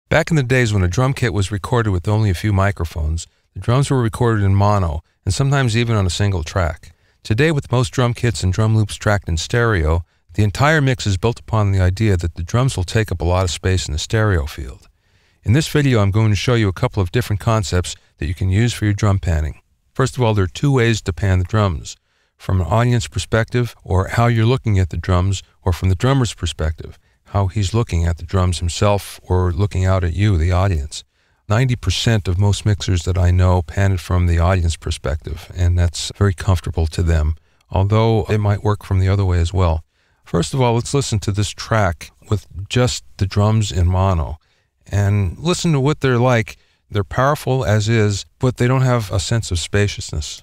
Back in the days when a drum kit was recorded with only a few microphones, the drums were recorded in mono, and sometimes even on a single track. Today, with most drum kits and drum loops tracked in stereo, the entire mix is built upon the idea that the drums will take up a lot of space in the stereo field. In this video, I'm going to show you a couple of different concepts that you can use for your drum panning. First of all, there are two ways to pan the drums: from an audience perspective, or how you're looking at the drums, or from the drummer's perspective, how he's looking at the drums himself or looking out at you, the audience. 90% of most mixers that I know pan it from the audience perspective, and that's very comfortable to them, although it might work from the other way as well. First of all, let's listen to this track with just the drums in mono, and listen to what they're like. They're powerful as is, but they don't have a sense of spaciousness.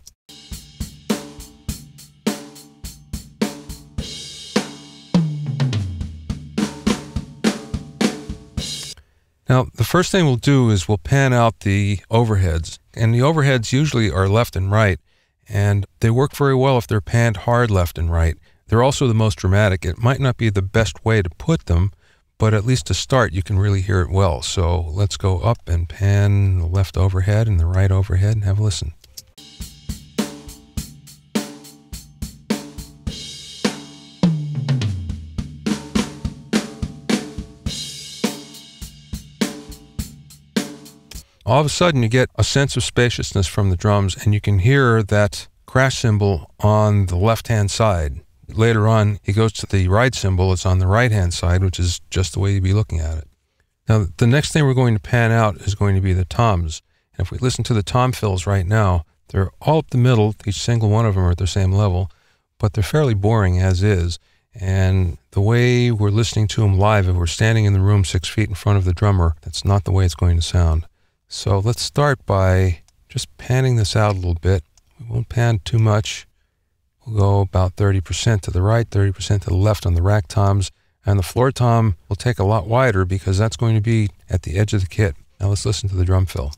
Now, the first thing we'll do is we'll pan out the overheads. And the overheads usually are left and right, and they work very well if they're panned hard left and right. They're also the most dramatic. It might not be the best way to put them, but at least to start, you can really hear it well. So let's go up and pan the left overhead and the right overhead and have a listen. All of a sudden you get a sense of spaciousness from the drums, and you can hear that crash cymbal on the left-hand side. Later on, he goes to the ride cymbal. It's on the right-hand side, which is just the way you'd be looking at it. Now, the next thing we're going to pan out is going to be the toms. And if we listen to the tom fills right now, they're all up the middle. Each single one of them are at the same level, but they're fairly boring as is. And the way we're listening to them live, if we're standing in the room 6 feet in front of the drummer, that's not the way it's going to sound. So let's start by just panning this out a little bit. We won't pan too much. We'll go about 30% to the right, 30% to the left on the rack toms, and the floor tom will take a lot wider because that's going to be at the edge of the kit. Now let's listen to the drum fill.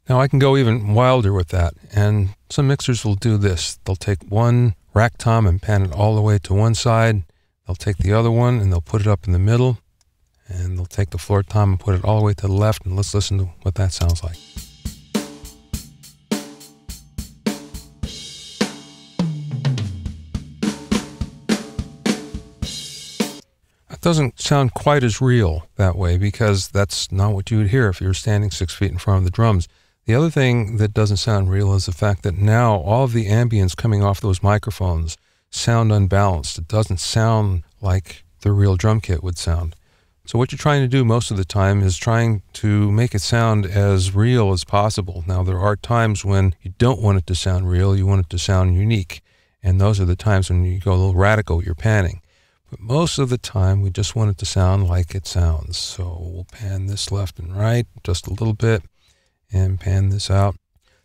Now I can go even wilder with that, and some mixers will do this. They'll take one rack tom and pan it all the way to one side. They'll take the other one and they'll put it up in the middle, and they'll take the floor tom and put it all the way to the left, and let's listen to what that sounds like. That doesn't sound quite as real that way, because that's not what you would hear if you were standing 6 feet in front of the drums. The other thing that doesn't sound real is the fact that now all of the ambience coming off those microphones sound unbalanced. It doesn't sound like the real drum kit would sound. So what you're trying to do most of the time is trying to make it sound as real as possible. Now, there are times when you don't want it to sound real, you want it to sound unique. And those are the times when you go a little radical with your panning. But most of the time, we just want it to sound like it sounds. So we'll pan this left and right just a little bit, and pan this out.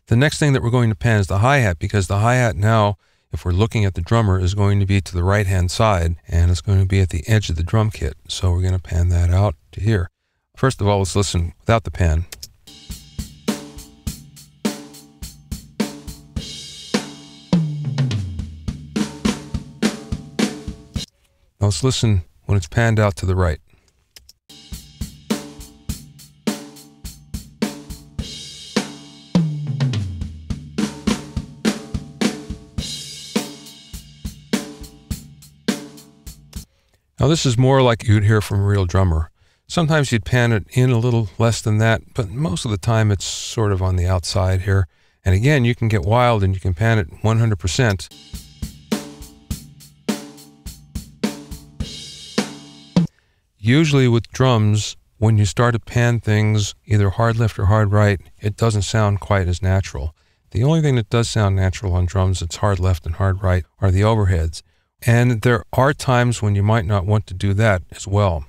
The next thing that we're going to pan is the hi-hat, because the hi-hat now, if we're looking at the drummer, is going to be to the right-hand side, and it's going to be at the edge of the drum kit. So we're going to pan that out to here. First of all, let's listen without the pan. Now let's listen when it's panned out to the right. Now this is more like you'd hear from a real drummer. Sometimes you'd pan it in a little less than that, but most of the time it's sort of on the outside here. And again, you can get wild and you can pan it 100%. Usually with drums, when you start to pan things either hard left or hard right, it doesn't sound quite as natural. The only thing that does sound natural on drums that's hard left and hard right are the overheads. And there are times when you might not want to do that as well.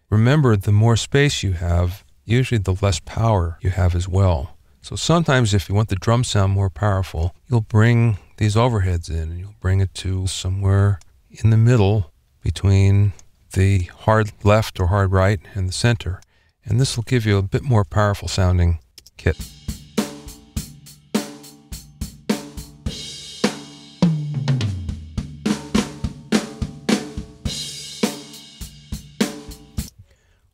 Remember, the more space you have, usually the less power you have as well. So sometimes if you want the drum sound more powerful, you'll bring these overheads in, and you'll bring it to somewhere in the middle between the hard left or hard right and the center. And this will give you a bit more powerful sounding kit.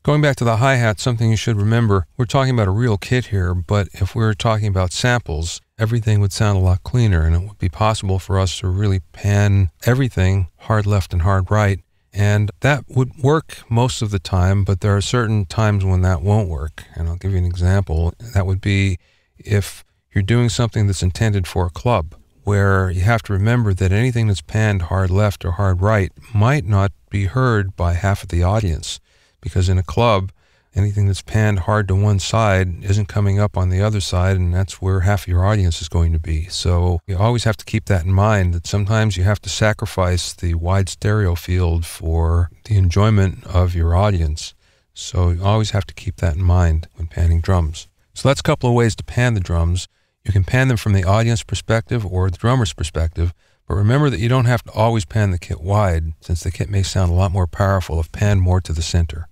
Going back to the hi-hat, something you should remember, we're talking about a real kit here, but if we're talking about samples, everything would sound a lot cleaner, and it would be possible for us to really pan everything hard left and hard right. And that would work most of the time, but there are certain times when that won't work. And I'll give you an example. That would be if you're doing something that's intended for a club, where you have to remember that anything that's panned hard left or hard right might not be heard by half of the audience. Because in a club, anything that's panned hard to one side isn't coming up on the other side, and that's where half of your audience is going to be. So you always have to keep that in mind, that sometimes you have to sacrifice the wide stereo field for the enjoyment of your audience. So you always have to keep that in mind when panning drums. So that's a couple of ways to pan the drums. You can pan them from the audience perspective or the drummer's perspective, but remember that you don't have to always pan the kit wide, since the kit may sound a lot more powerful if panned more to the center.